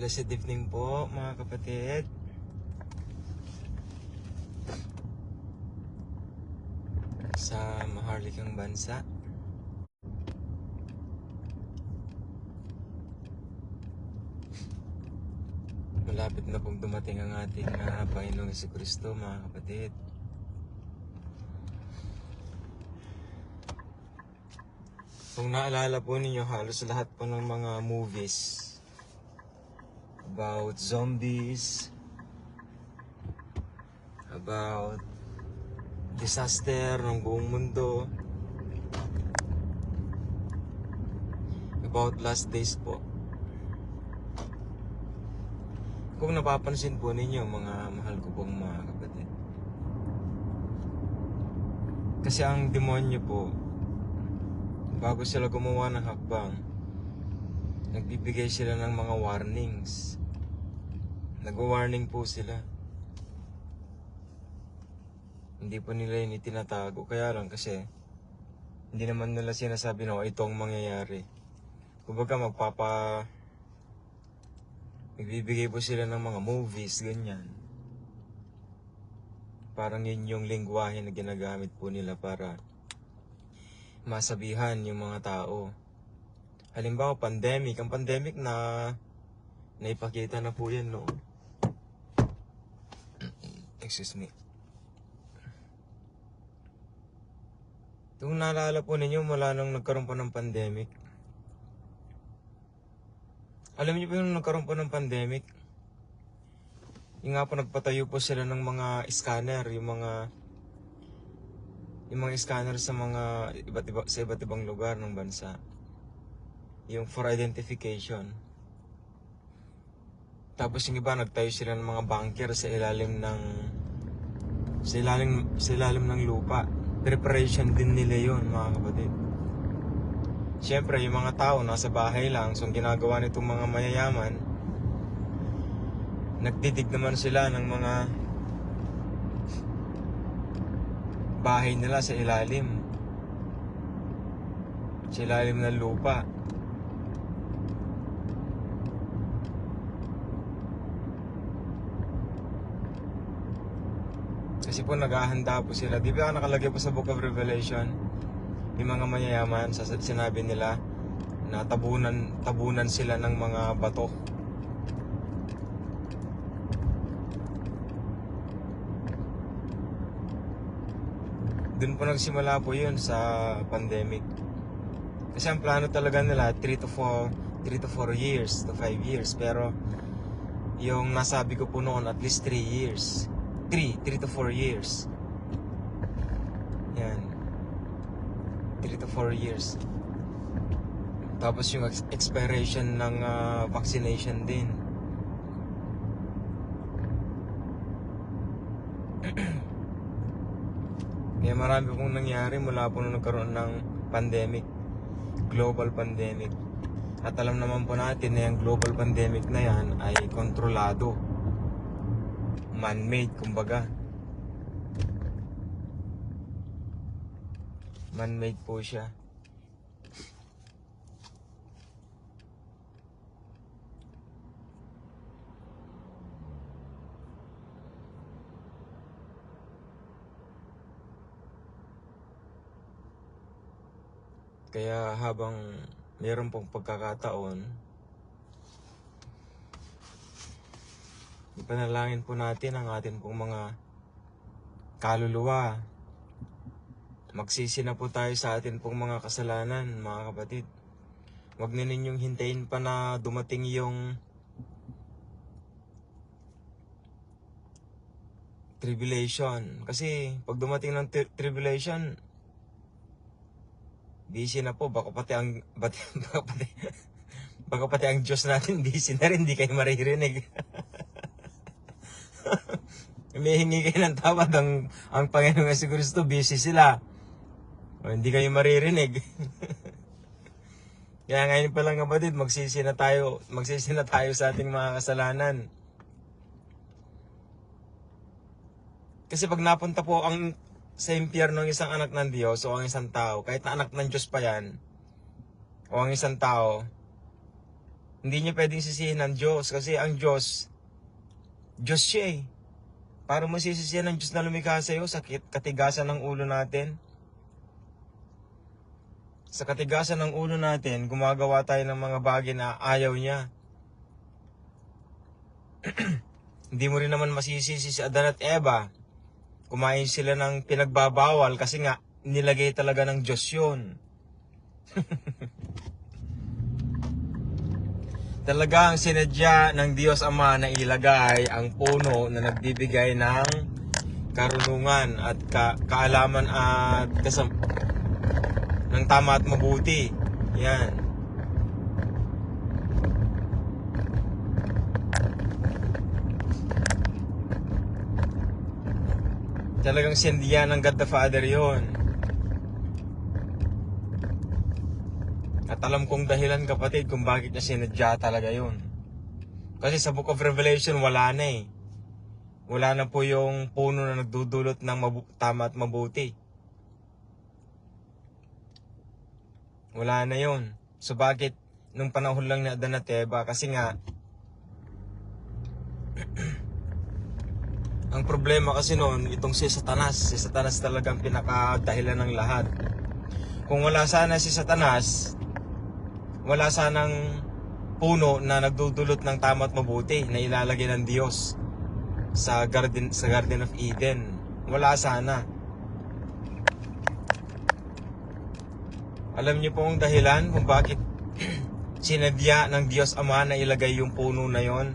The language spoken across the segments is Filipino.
Blessed evening po mga kapatid. Sa maharlikang bansa. Malapit na pong dumating ang ating Panginoong Jesucristo mga kapatid. Kung naalala po ninyo, halos lahat po ng mga movies about zombies, about disaster ng buong mundo, about last days po. Kung napapansin po ninyo mga mahal ko pong mga kapatid, kasi ang demonyo po, bago sila gumawa ng hakbang, nagbibigay sila ng mga warnings. Nag-warning po sila. Hindi po nila yun itinatago. Kaya lang kasi hindi naman nila sinasabi na ito ang mangyayari. Kumbaga magbibigay po sila ng mga movies, ganyan. Parang yun yung lingwahe na ginagamit po nila para masabihan yung mga tao. Halimbawa, pandemic. Ang pandemic na naipakita na po yan noon. Excuse me. Kung naalala po ninyo, mula nung nagkaroon po ng pandemic. Alam niyo po yung nagkaroon po ng pandemic? Yung nga po nagpatayo po sila ng mga scanner, yung mga scanner sa mga iba't ibang lugar ng bansa. Yung for identification. Tapos yung iba nagtayo sila ng mga bunker sa ilalim ng lupa. Preparation din nila yun mga kapatid. Siyempre yung mga tao nasa bahay lang, so ang ginagawa nitong mga mayayaman, nagtitig naman sila ng mga bahay nila sa ilalim ng lupa. Kasi po naghahanda po sila. Di ba nakalagay po sa Book of Revelation, yung mga mayayaman, sinabi nila na tabunan sila ng mga bato. Doon po nagsimula po yun sa pandemic. Kasi ang plano talaga nila 3 to 4 years to 5 years. Pero yung nasabi ko po noon, at least 3 years. 3 to 4 years. Yan. 3 to 4 years. Tapos yung expiration ng vaccination din. Kaya marami pong nangyari mula po nung nagkaroon ng pandemic. Global pandemic. At alam naman po natin na yung global pandemic na yan ay kontrolado. Man-made, kumbaga. Man-made po siya. Kaya habang mayroon pong pagkakataon, ipanalangin po natin ang atin pong mga kaluluwa. Magsisi na po tayo sa atin pong mga kasalanan, mga kapatid. Huwag na ninyong hintayin pa na dumating yung tribulation. Kasi pag dumating ng tribulation, busy na po. Baka pati ang Diyos natin busy na rin, hindi kayo maririnig. May hingi kayo ng tawad, ang Panginoong Jesucristo, busy sila. O, hindi kayo maririnig. Kaya ngayon pa lang kapatid, magsisi na tayo sa ating mga kasalanan. Kasi pag napunta po sa impyerno ng isang anak ng Diyos o ang isang tao, kahit na anak ng Diyos pa yan, o ang isang tao, Hindi niyo pwedeng sisihin ng Diyos kasi ang Diyos siya eh. Para mo sisisihan ng Diyos na lumikha sa'yo sa katigasan ng ulo natin? Sa katigasan ng ulo natin, gumagawa tayo ng mga bagay na ayaw niya. Hindi mo rin naman masisisi si Adan at Eva. Kumain sila ng pinagbabawal kasi nga nilagay talaga ng Diyos yun. Talagang sinadya ng Diyos Ama na ilagay ang puno na nagbibigay ng karunungan at kaalaman at ng tama at mabuti. Yan. Talagang sinadya ng God the Father yon. At alam kong dahilan, kapatid, kung bakit niya sinadya talaga yun. Kasi sa Book of Revelation, wala na eh. Wala na po yung puno na nagdudulot ng tama at mabuti. Wala na yun. So bakit nung panahon lang ni Adan at Eva? Kasi nga, ang problema kasi noon, itong si Satanas. Si Satanas talagang pinakadahilan ng lahat. Kung wala sana si Satanas, wala sanang puno na nagdudulot ng tama at mabuti na ilalagay ng Diyos sa Garden of Eden. Wala sana. Alam niyo po ang dahilan kung bakit sinadya ng Diyos Ama na ilagay yung puno na yon?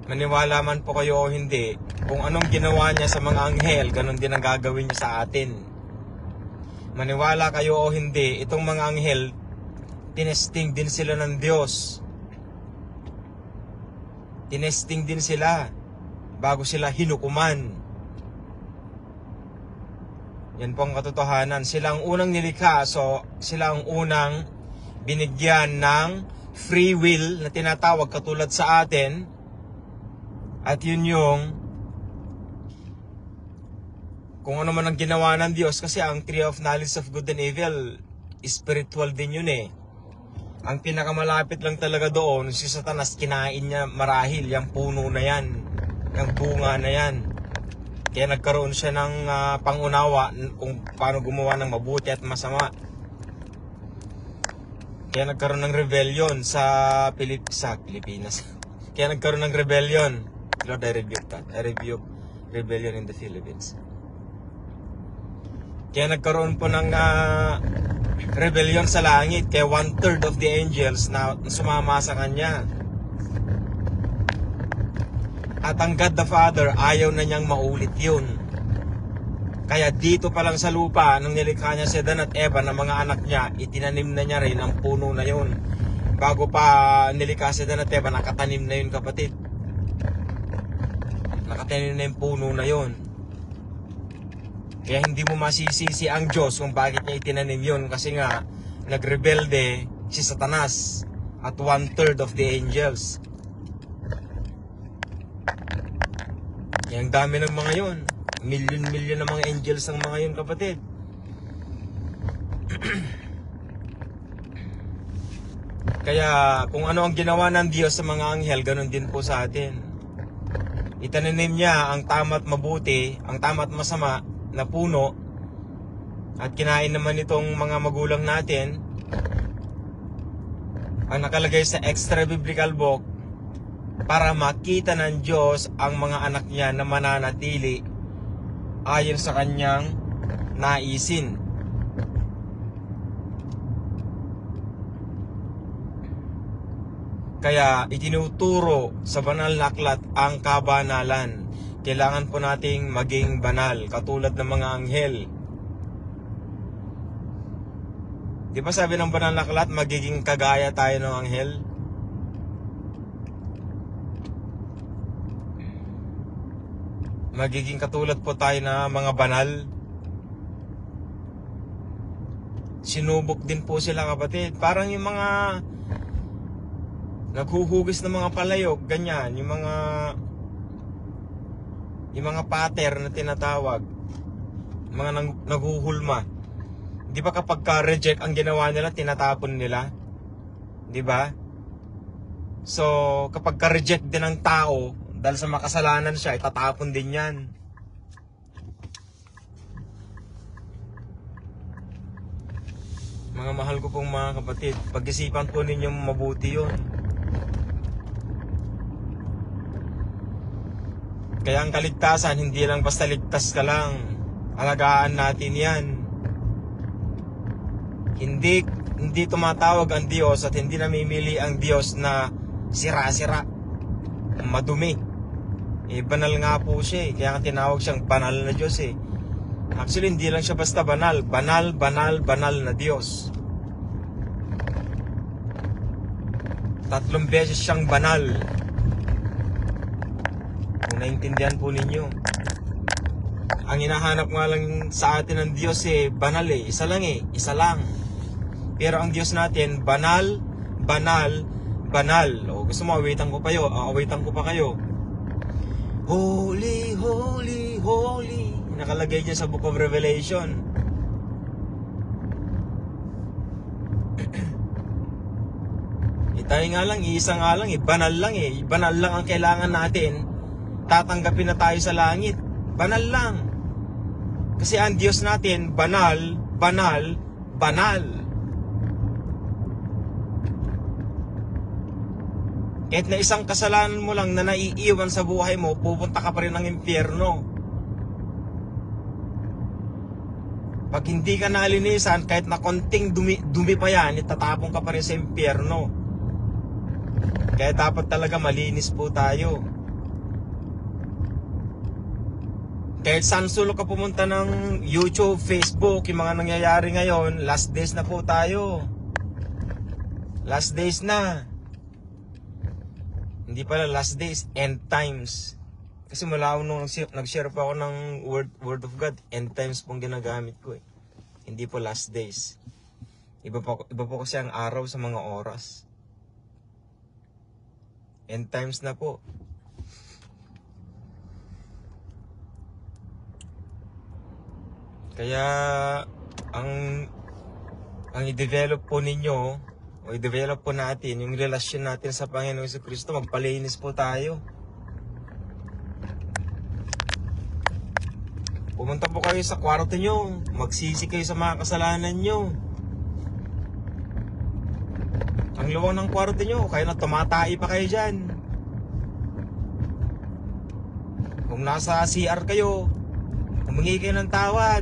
Maniwala man po kayo o hindi, kung anong ginawa niya sa mga anghel, ganun din ang gagawin niya sa atin. Maniwala kayo o hindi, itong mga anghel, tinesting din sila ng Diyos. Tinesting din sila bago sila hinukuman. Yan po ang katotohanan. Sila ang unang nilikha, so sila ang unang binigyan ng free will na tinatawag katulad sa atin. At yun yung kung ano man ang ginawa ng Diyos, kasi ang Tree of Knowledge of Good and Evil, spiritual din yun eh. Ang pinakamalapit lang talaga doon, si Satanas, kinain niya marahil yung puno na yan, yung bunga na yan. Kaya nagkaroon siya ng pangunawa kung paano gumawa ng mabuti at masama. Kaya nagkaroon ng rebellion sa Pilipinas. Kaya nagkaroon ng rebellion. Lord, I rebuke that. I rebuke rebellion in the Philippines. Kaya nagkaroon po ng rebellion sa langit. Kaya 1/3 of the angels na sumama sa kanya. At ang God the Father, ayaw na niyang maulit yun. Kaya dito pa lang sa lupa, nung nilikha niya si Adan at Eva ng mga anak niya, itinanim na niya rin ang puno na yun. Bago pa nilikha si Adan at Eva, nakatanim na yun, kapatid. Nakatanim na yung puno na yun. Kaya hindi mo masisisi ang Diyos kung bakit niya itinanim yun. Kasi nga, nagrebelde si Satanas at 1/3 of the angels. Kaya ang dami ng mga yun. Million-million ng mga angels ang mga yun, kapatid. Kaya kung ano ang ginawa ng Diyos sa mga anghel, ganun din po sa atin. Itananim niya ang tama at mabuti, ang tama at masama na puno, at kinain naman itong mga magulang natin. Ang nakalagay sa extra biblical book, para makita ng Diyos ang mga anak niya na mananatili ayon sa kanyang naisin. Kaya itinuturo sa banal na aklat ang kabanalan. Kailangan po nating maging banal, katulad ng mga anghel. Di ba sabi ng banal na aklat, magiging kagaya tayo ng anghel? Magiging katulad po tayo na mga banal. Sinubok din po sila, kapatid. Parang yung mga naghuhugis ng mga palayok, ganyan, yung mga pater na tinatawag, mga naghuhulma. Di ba kapag ka-reject ang ginawa nila, tinatapon nila? 'Di ba? So, kapag ka-reject din ng tao dahil sa makasalanan siya, itatapon din 'yan. Mga mahal ko pong mga kapatid, pag-isipan po ninyo mabuti 'yon. Kaya ang kaligtasan, hindi lang basta ligtas ka lang. Alagaan natin 'yan. Hindi tumatawag ang Diyos at hindi namimili ang Diyos na sira-sira, madumi. Banal nga po siya eh. Kaya tinawag siyang banal na Diyos eh. Actually, hindi lang siya basta banal. Banal, banal, banal na Diyos. 3 beses siyang banal. Kung naintindihan po ninyo. Ang hinahanap nga lang sa atin ng Diyos eh, banal eh. Isa lang eh. Isa lang. Pero ang Diyos natin, banal, banal, banal. O gusto mo, awitan ko pa kayo. Holy, holy, holy. Nakalagay niya sa Book of Revelation. Tayo nga lang, isa nga lang, banal lang eh. Banal lang ang kailangan natin. Tatanggapin na tayo sa langit. Banal lang. Kasi ang Diyos natin, banal, banal, banal. Kahit na isang kasalanan mo lang na naiiwan sa buhay mo, pupunta ka pa rin ng impyerno. Pag hindi ka nalinisan, kahit na konting dumi pa yan, itatapon ka pa rin sa impyerno. Kaya dapat talaga malinis po tayo. Kahit saan sulok ka pumunta ng YouTube, Facebook, yung mga nangyayari ngayon, last days na po tayo. Last days na. Hindi pala last days, end times. Kasi mula nung nag-share pa ako ng word of God, end times pong ginagamit ko eh. Hindi po last days. Iba po kasi ang araw sa mga oras. End times na po. Kaya ang i-develop po ninyo o i-develop po natin yung relasyon natin sa Panginoong Jesucristo, magpalinis po tayo. Pumunta po kayo sa kwarto nyo, magsisi kayo sa mga kasalanan nyo. Ang luwang ng kwarto nyo, kaya na tumatai pa kayo dyan. Kung nasa CR kayo, humingi kayo ng tawad.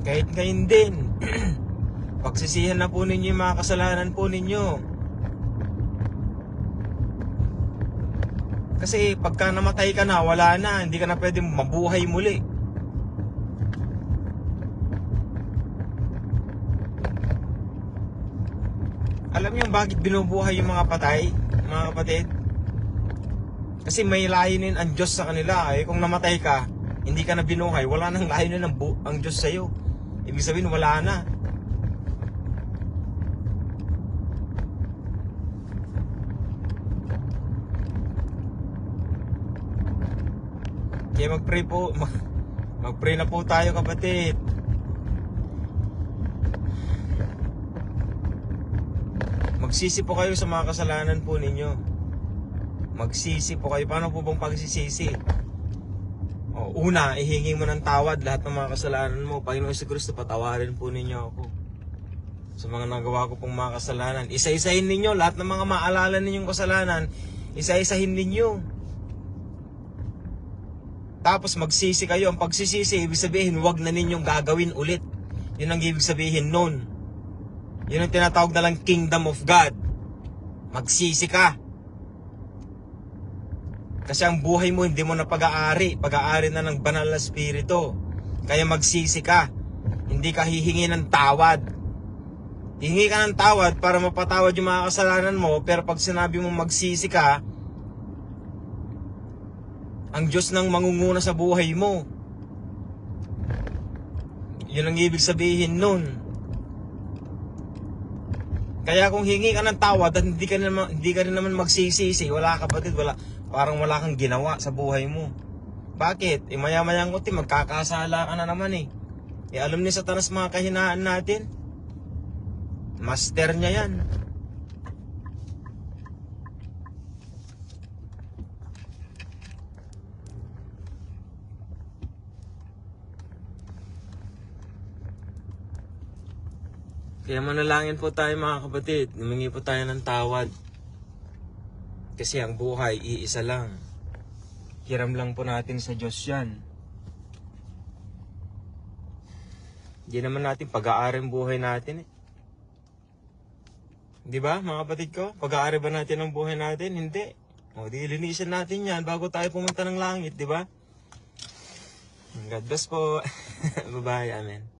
Kahit ngayon din, pagsisihan na po ninyo yung mga kasalanan po ninyo. Kasi pagka namatay ka na, wala na, hindi ka na pwedeng mabuhay muli. Alam niyo bakit binubuhay yung mga patay, mga kapatid? Kasi may layunin ang Diyos sa kanila. Kung namatay ka, hindi ka na binuhay, wala nang layunin ang Diyos sa'yo. Ibig sabihin, wala na. Kaya mag-pray na po tayo kapatid. Magsisi po kayo sa mga kasalanan po ninyo. Magsisi po kayo. Paano po bang pagsisisi? Una, ihingi mo ng tawad lahat ng mga kasalanan mo. Panginoon Jesucristo, patawarin po ninyo ako sa mga nagawa ko pong mga kasalanan. Isa-isahin ninyo lahat ng mga maalala ninyong kasalanan. Isa-isahin ninyo. Tapos magsisi kayo. Ang pagsisisi, ibig sabihin, huwag na ninyong gagawin ulit. Yun ang ibig sabihin nun. Yun ang tinatawag na lang Kingdom of God. Magsisi ka. Kasi ang buhay mo hindi mo na pag-aari. Pag-aari na ng banal na spirito. Kaya magsisi ka. Hindi ka hihingi ng tawad. Hihingi ka ng tawad para mapatawad yung mga kasalanan mo. Pero pag sinabi mo magsisi ka, ang Diyos nang mangunguna sa buhay mo. Yun ang ibig sabihin nun. Kaya kung hingi ka ng tawad at hindi ka rin naman magsisisi, wala kapatid, parang wala kang ginawa sa buhay mo. Bakit? Maya-mayang uti, magkakasala ka na naman eh. Alam ni Satanas mga kahinaan natin. Master niya yan. Kaya manalangin po tayo mga kapatid. Humingi po tayo ng tawad. Kasi ang buhay, iisa lang. Hiram lang po natin sa Diyos yan. Hindi naman natin pag-aari ang buhay natin eh. Di ba mga kapatid ko? Pag-aari ba natin ang buhay natin? Hindi. O di linisin natin yan bago tayo pumunta ng langit, di ba? God bless po. Bye-bye. Amen.